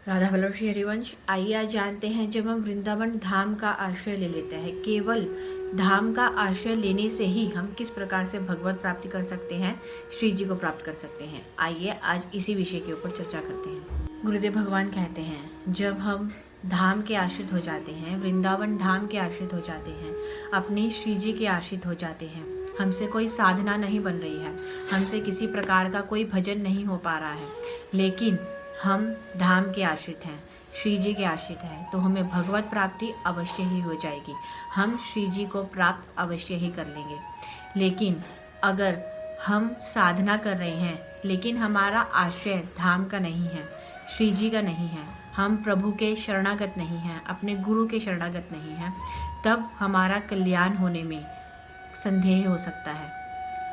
राधा वल्लभ श्री हरिवंश। आइए आज जानते हैं, जब हम वृंदावन धाम का आश्रय ले लेते हैं, केवल धाम का आश्रय लेने से ही हम किस प्रकार से भगवत प्राप्ति कर सकते हैं, श्री जी को प्राप्त कर सकते हैं। आइए आज इसी विषय के ऊपर चर्चा करते हैं। गुरुदेव भगवान कहते हैं, जब हम धाम के आश्रित हो जाते हैं, वृंदावन धाम के आश्रित हो जाते हैं, अपने श्री जी के आश्रित हो जाते हैं, हमसे कोई साधना नहीं बन रही है, हमसे किसी प्रकार का कोई भजन नहीं हो पा रहा है, लेकिन हम धाम के आश्रित हैं, श्री जी के आश्रित हैं, तो हमें भगवत प्राप्ति अवश्य ही हो जाएगी। हम श्री जी को प्राप्त अवश्य ही कर लेंगे। लेकिन अगर हम साधना कर रहे हैं, लेकिन हमारा आश्रय धाम का नहीं है, श्री जी का नहीं है, हम प्रभु के शरणागत नहीं हैं, अपने गुरु के शरणागत नहीं हैं, तब हमारा कल्याण होने में संदेह हो सकता है।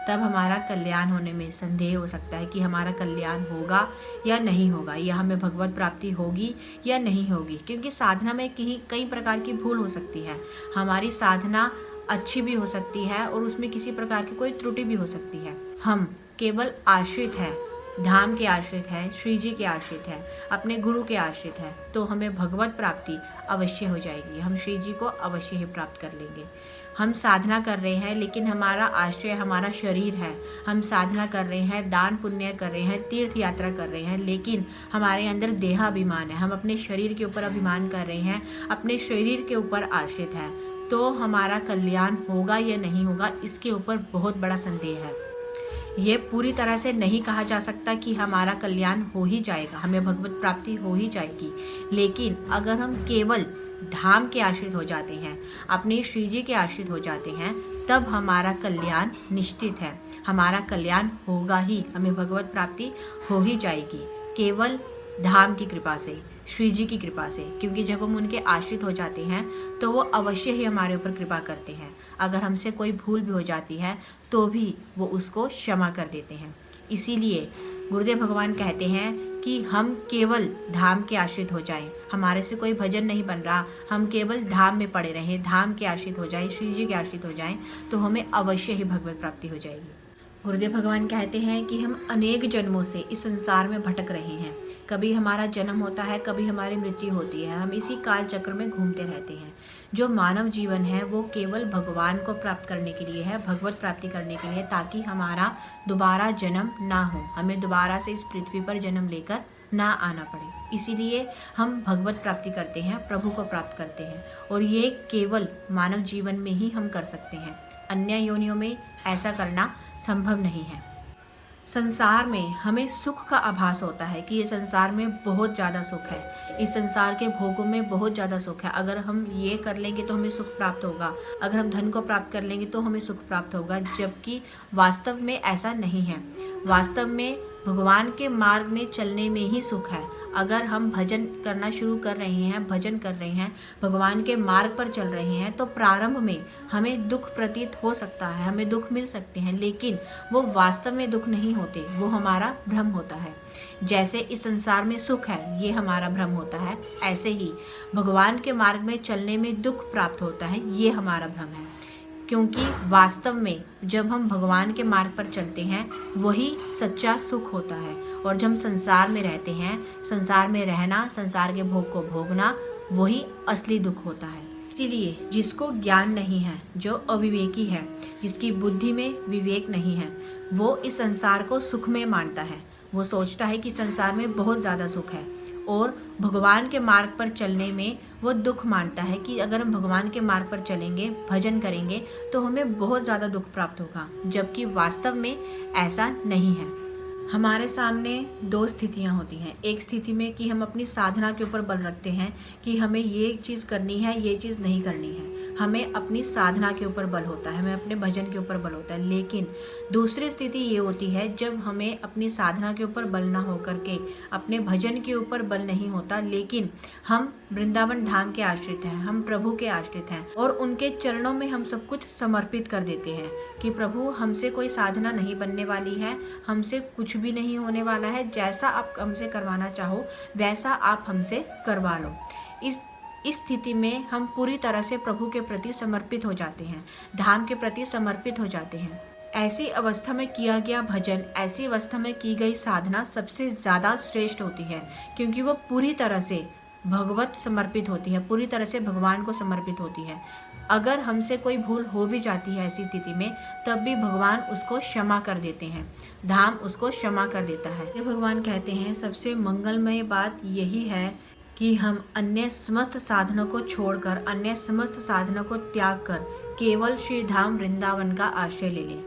तब हमारा कल्याण होने में संदेह हो सकता है कि हमारा कल्याण होगा या नहीं होगा, या हमें भगवत प्राप्ति होगी या नहीं होगी। क्योंकि साधना में कई प्रकार की भूल हो सकती है। हमारी साधना अच्छी भी हो सकती है और उसमें किसी प्रकार की कोई त्रुटि भी हो सकती है। हम केवल आश्रित हैं, धाम के आश्रित हैं, श्री जी के आश्रित हैं, अपने गुरु के आश्रित हैं, तो हमें भगवत प्राप्ति अवश्य हो जाएगी। हम श्री जी को अवश्य ही प्राप्त कर लेंगे। हम साधना कर रहे हैं, लेकिन हमारा आश्रय हमारा शरीर है। हम साधना कर रहे हैं, दान पुण्य कर रहे हैं, तीर्थ यात्रा कर रहे हैं, लेकिन हमारे अंदर देहाभिमान है। हम अपने शरीर के ऊपर अभिमान कर रहे हैं, अपने शरीर के ऊपर आश्रित हैं, तो हमारा कल्याण होगा या नहीं होगा, इसके ऊपर बहुत बड़ा संदेह है। ये पूरी तरह से नहीं कहा जा सकता कि हमारा कल्याण हो ही जाएगा, हमें भगवत प्राप्ति हो ही जाएगी। लेकिन अगर हम केवल धाम के आश्रित हो जाते हैं, अपने श्री जी के आश्रित हो जाते हैं, तब हमारा कल्याण निश्चित है। हमारा कल्याण होगा ही, हमें भगवत प्राप्ति हो ही जाएगी, केवल धाम की कृपा से, श्री जी की कृपा से। क्योंकि जब हम उनके आश्रित हो जाते हैं तो वो अवश्य ही हमारे ऊपर कृपा करते हैं। अगर हमसे कोई भूल भी हो जाती है तो भी वो उसको क्षमा कर देते हैं। इसीलिए गुरुदेव भगवान कहते हैं कि हम केवल धाम के आश्रित हो जाएं, हमारे से कोई भजन नहीं बन रहा, हम केवल धाम में पड़े रहें, धाम के आश्रित हो जाएं, श्री जी के आश्रित हो जाएं, तो हमें अवश्य ही भगवत प्राप्ति हो जाएगी। गुरुदेव भगवान कहते हैं कि हम अनेक जन्मों से इस संसार में भटक रहे हैं। कभी हमारा जन्म होता है, कभी हमारी मृत्यु होती है, हम इसी काल चक्र में घूमते रहते हैं। जो मानव जीवन है वो केवल भगवान को प्राप्त करने के लिए है, भगवत प्राप्ति करने के लिए, ताकि हमारा दोबारा जन्म ना हो, हमें दोबारा से इस पृथ्वी पर जन्म लेकर ना आना पड़े। इसीलिए हम भगवत प्राप्ति करते हैं, प्रभु को प्राप्त करते हैं, और ये केवल मानव जीवन में ही हम कर सकते हैं। अन्य योनियों में ऐसा करना संभव नहीं है। संसार में हमें सुख का आभास होता है कि ये संसार में बहुत ज़्यादा सुख है, इस संसार के भोगों में बहुत ज़्यादा सुख है। अगर हम ये कर लेंगे तो हमें सुख प्राप्त होगा, अगर हम धन को प्राप्त कर लेंगे तो हमें सुख प्राप्त होगा, जबकि वास्तव में ऐसा नहीं है। वास्तव में भगवान के मार्ग में चलने में ही सुख है। अगर हम भजन करना शुरू कर रहे हैं, भजन कर रहे हैं, भगवान के मार्ग पर चल रहे हैं, तो प्रारंभ में हमें दुख प्रतीत हो सकता है, हमें दुख मिल सकते हैं, लेकिन वो वास्तव में दुख नहीं होते, वो हमारा भ्रम होता है। जैसे इस संसार में सुख है, ये हमारा भ्रम होता है, ऐसे ही भगवान के मार्ग में चलने में दुख प्राप्त होता है, ये हमारा भ्रम है। क्योंकि वास्तव में जब हम भगवान के मार्ग पर चलते हैं वही सच्चा सुख होता है, और जब हम संसार में रहते हैं, संसार में रहना, संसार के भोग को भोगना, वही असली दुख होता है। इसीलिए जिसको ज्ञान नहीं है, जो अविवेकी है, जिसकी बुद्धि में विवेक नहीं है, वो इस संसार को सुख में मानता है। वो सोचता है कि संसार में बहुत ज़्यादा सुख है, और भगवान के मार्ग पर चलने में वो दुख मानता है कि अगर हम भगवान के मार्ग पर चलेंगे, भजन करेंगे, तो हमें बहुत ज़्यादा दुख प्राप्त होगा, जबकि वास्तव में ऐसा नहीं है। हमारे सामने दो स्थितियां होती हैं। एक स्थिति में कि हम अपनी साधना के ऊपर बल रखते हैं कि हमें ये चीज़ करनी है, ये चीज़ नहीं करनी है, हमें अपनी साधना के ऊपर बल होता है, हमें अपने भजन के ऊपर बल होता है। लेकिन दूसरी स्थिति ये होती है जब हमें अपनी साधना के ऊपर बल ना हो करके, अपने भजन के ऊपर बल नहीं होता, लेकिन हम वृंदावन धाम के आश्रित हैं, हम प्रभु के आश्रित हैं, और उनके चरणों में हम सब कुछ समर्पित कर देते हैं कि प्रभु हमसे कोई साधना नहीं बनने वाली है, हमसे कुछ भी नहीं होने वाला है, जैसा आप हमसे करवाना चाहो वैसा आप हमसे करवा लो। इस स्थिति में हम पूरी तरह से प्रभु के प्रति समर्पित हो जाते हैं, धाम के प्रति समर्पित हो जाते हैं। ऐसी अवस्था में किया गया भजन, ऐसी अवस्था में की गई साधना सबसे ज़्यादा श्रेष्ठ होती है, क्योंकि वो पूरी तरह से भगवत समर्पित होती है, पूरी तरह से भगवान को समर्पित होती है। अगर हमसे कोई भूल हो भी जाती है ऐसी स्थिति में, तब भी भगवान उसको क्षमा कर देते हैं, धाम उसको क्षमा कर देता है। ये भगवान कहते हैं सबसे मंगलमय बात यही है कि हम अन्य समस्त साधनों को छोड़कर, अन्य समस्त साधनों को त्याग कर केवल श्री धाम वृंदावन का आश्रय ले लें।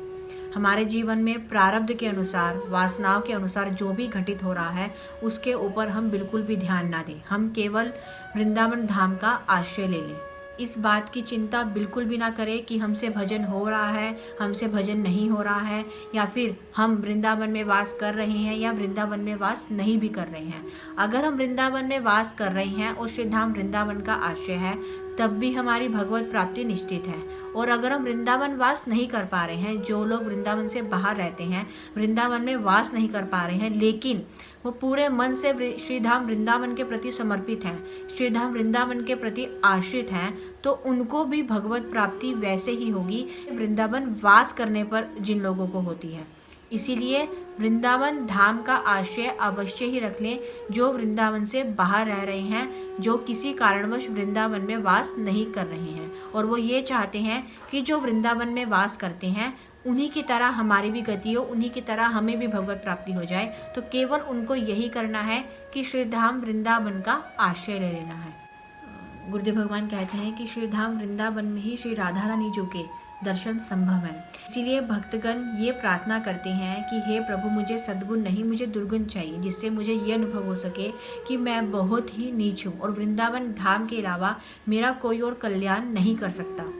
हमारे जीवन में प्रारब्ध के अनुसार, वासनाओं के अनुसार जो भी घटित हो रहा है उसके ऊपर हम बिल्कुल भी ध्यान ना दें, हम केवल वृंदावन धाम का आश्रय ले लें। इस बात की चिंता बिल्कुल भी ना करें कि हमसे भजन हो रहा है, हमसे भजन नहीं हो रहा है, या फिर हम वृंदावन में वास कर रहे हैं या वृंदावन में वास नहीं भी कर रहे हैं। अगर हम वृंदावन में वास कर रहे हैं और श्री धाम वृंदावन का आश्रय है, तब भी हमारी भगवत प्राप्ति निश्चित है। और अगर हम वृंदावन वास नहीं कर पा रहे हैं, जो लोग वृंदावन से बाहर रहते हैं, वृंदावन में वास नहीं कर पा रहे हैं, लेकिन वो पूरे मन से श्रीधाम वृंदावन के प्रति समर्पित हैं, श्रीधाम वृंदावन के प्रति आश्रित हैं, तो उनको भी भगवत प्राप्ति वैसे ही होगी वृंदावन वास करने पर जिन लोगों को होती है। इसीलिए वृंदावन धाम का आश्रय अवश्य ही रख लें जो वृंदावन से बाहर रह रहे हैं, जो किसी कारणवश वृंदावन में वास नहीं कर रहे हैं, और वो ये चाहते हैं कि जो वृंदावन में वास करते हैं उन्हीं की तरह हमारी भी गति हो, उन्हीं की तरह हमें भी भगवत प्राप्ति हो जाए। तो केवल उनको यही करना है कि श्रीधाम वृंदावन का आश्रय ले लेना है। गुरुदेव भगवान कहते हैं कि श्रीधाम वृंदावन में ही श्री राधा रानी जी के दर्शन संभव है। इसीलिए भक्तगण ये प्रार्थना करते हैं कि हे प्रभु, मुझे सद्गुण नहीं, मुझे दुर्गुण चाहिए, जिससे मुझे ये अनुभव हो सके कि मैं बहुत ही नीच हूँ और वृंदावन धाम के अलावा मेरा कोई और कल्याण नहीं कर सकता।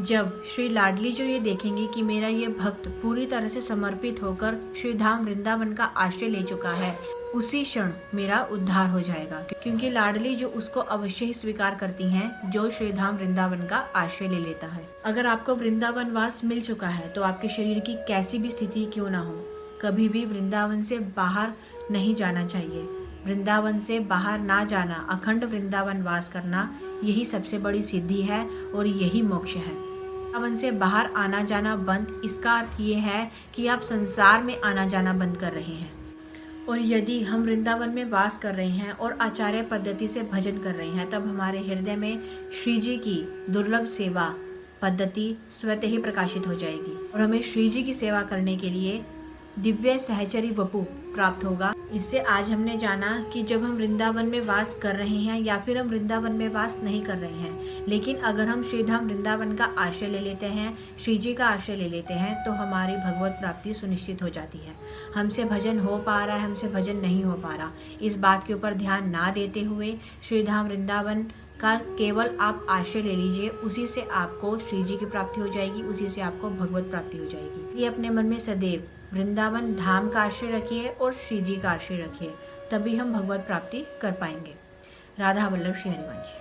जब श्री लाडली जो ये देखेंगे कि मेरा ये भक्त पूरी तरह से समर्पित होकर श्री धाम वृंदावन का आश्रय ले चुका है, उसी क्षण मेरा उद्धार हो जाएगा, क्योंकि लाडली जो उसको अवश्य ही स्वीकार करती हैं जो श्री धाम वृंदावन का आश्रय ले लेता है। अगर आपको वृंदावन वास मिल चुका है तो आपके शरीर की कैसी भी स्थिति क्यों ना हो, कभी भी वृंदावन से बाहर नहीं जाना चाहिए। वृंदावन से बाहर ना जाना, अखंड वृंदावन वास करना, यही सबसे बड़ी सिद्धि है और यही मोक्ष है। वृंदावन से बाहर आना जाना बंद, इसका अर्थ ये है कि आप संसार में आना जाना बंद कर रहे हैं। और यदि हम वृंदावन में वास कर रहे हैं और आचार्य पद्धति से भजन कर रहे हैं, तब हमारे हृदय में श्री जी की दुर्लभ सेवा पद्धति स्वतः ही प्रकाशित हो जाएगी और हमें श्री जी की सेवा करने के लिए दिव्य सहचरी वपु प्राप्त होगा। इससे आज हमने जाना कि जब हम वृंदावन में वास कर रहे हैं या फिर हम वृंदावन में वास नहीं कर रहे हैं, लेकिन अगर हम श्रीधाम वृंदावन का आश्रय ले लेते हैं, श्री जी का आश्रय ले लेते हैं, तो हमारी भगवत प्राप्ति सुनिश्चित हो जाती है। हमसे भजन हो पा रहा है, हमसे भजन नहीं हो पा रहा, इस बात के ऊपर ध्यान ना देते हुए श्रीधाम वृंदावन का केवल आप आश्रय ले लीजिए, उसी से आपको श्री जी की प्राप्ति हो जाएगी, उसी से आपको भगवत प्राप्ति हो जाएगी। ये अपने मन में सदैव वृंदावन धाम का आश्रय रखिए और श्री जी का आश्रय रखिए, तभी हम भगवत प्राप्ति कर पाएंगे। राधा वल्लभ श्री हरिवंश।